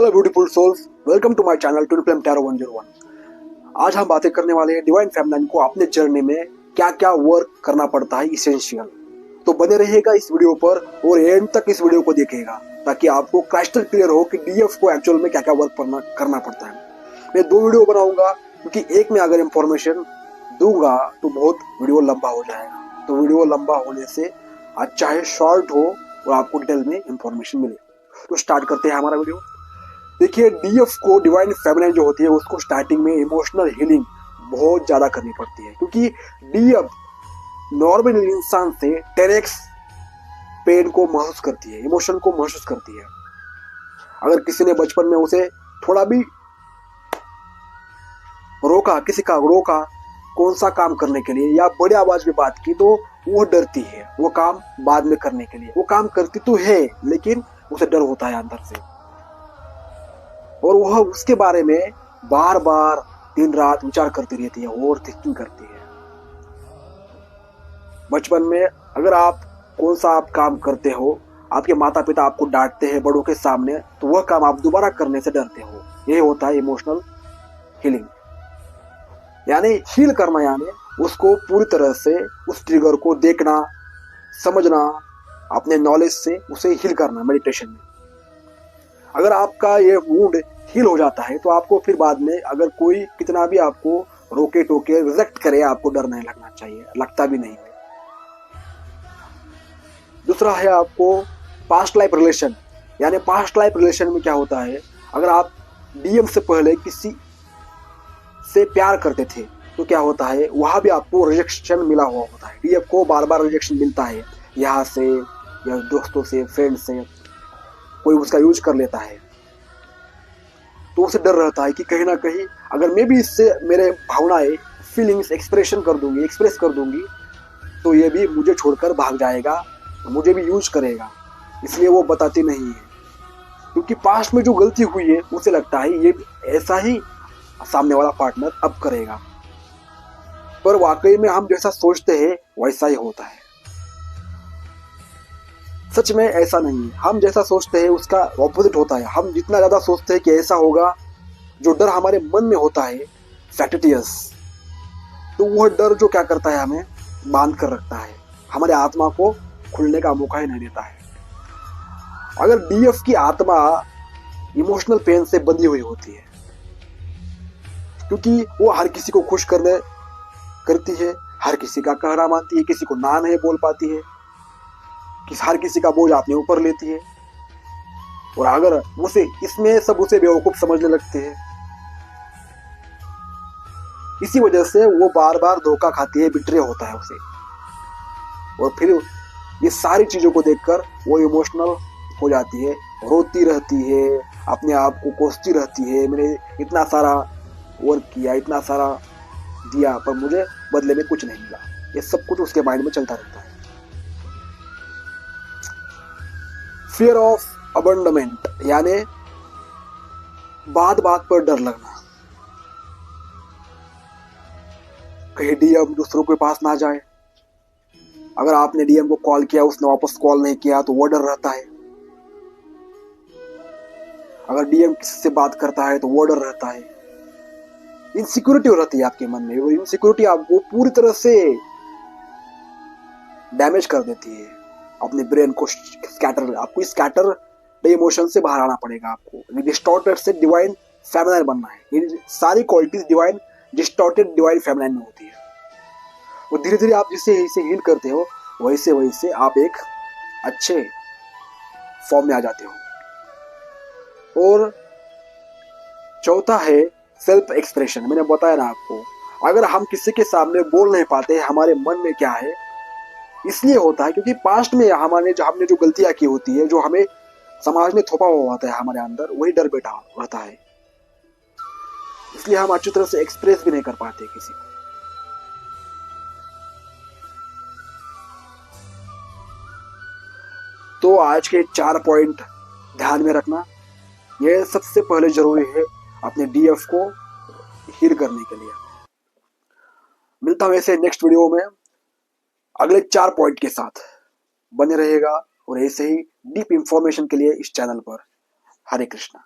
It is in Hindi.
Hello beautiful souls, welcome to my channel to flame tarot 101। आज हम बातें करने वाले हैं डिवाइन फेमिनिन को अपने जर्नी में क्या क्या वर्क करना पड़ता है, इसेंशियल। तो बने रहिएगा इस वीडियो पर और एंड तक इस वीडियो को देखिएगा ताकि आपको क्रिस्टल क्लियर हो कि डीएफ को एक्चुअल में क्या क्या वर्क करना पड़ता है। मैं 2 वीडियो बनाऊंगा क्योंकि एक में अगर इंफॉर्मेशन दूंगा तो बहुत वीडियो लंबा हो जाएगा। तो वीडियो लंबा होने से आज चाहे शॉर्ट हो और आपको डिटेल में इंफॉर्मेशन मिले। तो स्टार्ट करते हैं हमारा वीडियो। देखिए, डीएफ को डिवाइन फेमिनिन जो होती है उसको स्टार्टिंग में इमोशनल हीलिंग बहुत ज्यादा करनी पड़ती है क्योंकि डीएफ नॉर्मल इंसान से 10x पेन को महसूस करती है, इमोशन को महसूस करती है। अगर किसी ने बचपन में उसे थोड़ा भी रोका कौन सा काम करने के लिए या बड़ी आवाज में बात की तो वो डरती है वो काम बाद में करने के लिए। वो काम करती तो है लेकिन उसे डर होता है अंदर से और वह उसके बारे में बार बार दिन रात विचार करती रहती है, ओवर थिंकिंग करती है। बचपन में अगर आप कौन सा आप काम करते हो, आपके माता पिता आपको डांटते हैं बड़ों के सामने, तो वह काम आप दोबारा करने से डरते हो। यह होता है इमोशनल हीलिंग, यानी हील करना, यानी उसको पूरी तरह से उस ट्रिगर को देखना, समझना, अपने नॉलेज से उसे हील करना मेडिटेशन में। अगर आपका ये वुंड हील हो जाता है तो आपको फिर बाद में अगर कोई कितना भी आपको रोके टोके रिजेक्ट करे, आपको डर नहीं लगना चाहिए, लगता भी नहीं है। दूसरा है आपको पास्ट लाइफ रिलेशन, यानी पास्ट लाइफ रिलेशन में क्या होता है, अगर आप डीएम से पहले किसी से प्यार करते थे तो क्या होता है, वहां भी आपको रिजेक्शन मिला हुआ होता है। डीएफ को बार बार रिजेक्शन मिलता है, यहाँ से या दोस्तों से, फ्रेंड से, कोई उसका यूज कर लेता है तो उसे डर रहता है कि कहीं ना कहीं अगर मैं भी इससे मेरे भावनाएं, फीलिंग्स एक्सप्रेस कर दूंगी तो ये भी मुझे छोड़कर भाग जाएगा, मुझे भी यूज करेगा। इसलिए वो बताती नहीं है क्योंकि पास्ट में जो गलती हुई है उसे लगता है ये ऐसा ही सामने वाला पार्टनर अब करेगा, पर वाकई में हम जैसा सोचते हैं वैसा ही होता है। सच में ऐसा नहीं है, हम जैसा सोचते हैं उसका ऑपोजिट होता है। हम जितना ज्यादा सोचते हैं कि ऐसा होगा, जो डर हमारे मन में होता है फैक्टिटियस, तो वह डर जो क्या करता है, हमें बांध कर रखता है, हमारे आत्मा को खुलने का मौका ही नहीं देता है। अगर डीएफ की आत्मा इमोशनल पेन से बंधी हुई होती है क्योंकि वो हर किसी को खुश करती है, हर किसी का कहना मानती है, किसी को ना नहीं बोल पाती है, हर किसी का बोझ अपने ऊपर लेती है और अगर उसे बेवकूफ समझने लगते हैं। इसी वजह से वो बार बार धोखा खाती है, बिट्रे होता है उसे, और फिर ये सारी चीजों को देखकर वो इमोशनल हो जाती है, रोती रहती है, अपने आप को कोसती रहती है, मैंने इतना सारा वर्क किया, इतना सारा दिया, पर मुझे बदले में कुछ नहीं मिला। ये सब कुछ उसके माइंड में चलता रहता है। फियर ऑफ अबंडमेंट, यानी बात बात पर डर लगना, कहीं डीएम दूसरों के पास ना जाए। अगर आपने डीएम को कॉल किया, उसने वापस कॉल नहीं किया तो वो डर रहता है। अगर डीएम किसी से बात करता है तो वो डर रहता है। इनसिक्योरिटी रहती है आपके मन में, वो इनसिक्योरिटी आपको पूरी तरह से डैमेज कर देती है, अपने ब्रेन को आपको स्कैटर इमोशन से बाहर आना पड़ेगा। आपको डिस्टॉर्टेड से डिवाइन फेमिनिन बनना है। ये सारी क्वालिटीज डिस्टॉर्टेड डिवाइन फेमिनिन में होती है और धीरे धीरे आप जिससे इसे हील करते हो वैसे वैसे आप एक अच्छे फॉर्म में आ जाते हो। और चौथा है सेल्फ एक्सप्रेशन। मैंने बताया ना आपको, अगर हम किसी के सामने बोल नहीं पाते हमारे मन में क्या है, इसलिए होता है क्योंकि पास्ट में हमने जो गलतियां की होती है, जो हमें समाज ने थोपा हुआ होता है हमारे अंदर, वही डर बैठा रहता है। इसलिए हम अच्छी तरह से एक्सप्रेस भी नहीं कर पाते किसी को। तो आज के 4 पॉइंट ध्यान में रखना, यह सबसे पहले जरूरी है अपने डीएफ को हील करने के लिए। मिलता हूं ऐसे नेक्स्ट वीडियो में अगले 4 पॉइंट के साथ। बने रहेगा और ऐसे ही डीप इंफॉर्मेशन के लिए इस चैनल पर। हरे कृष्णा।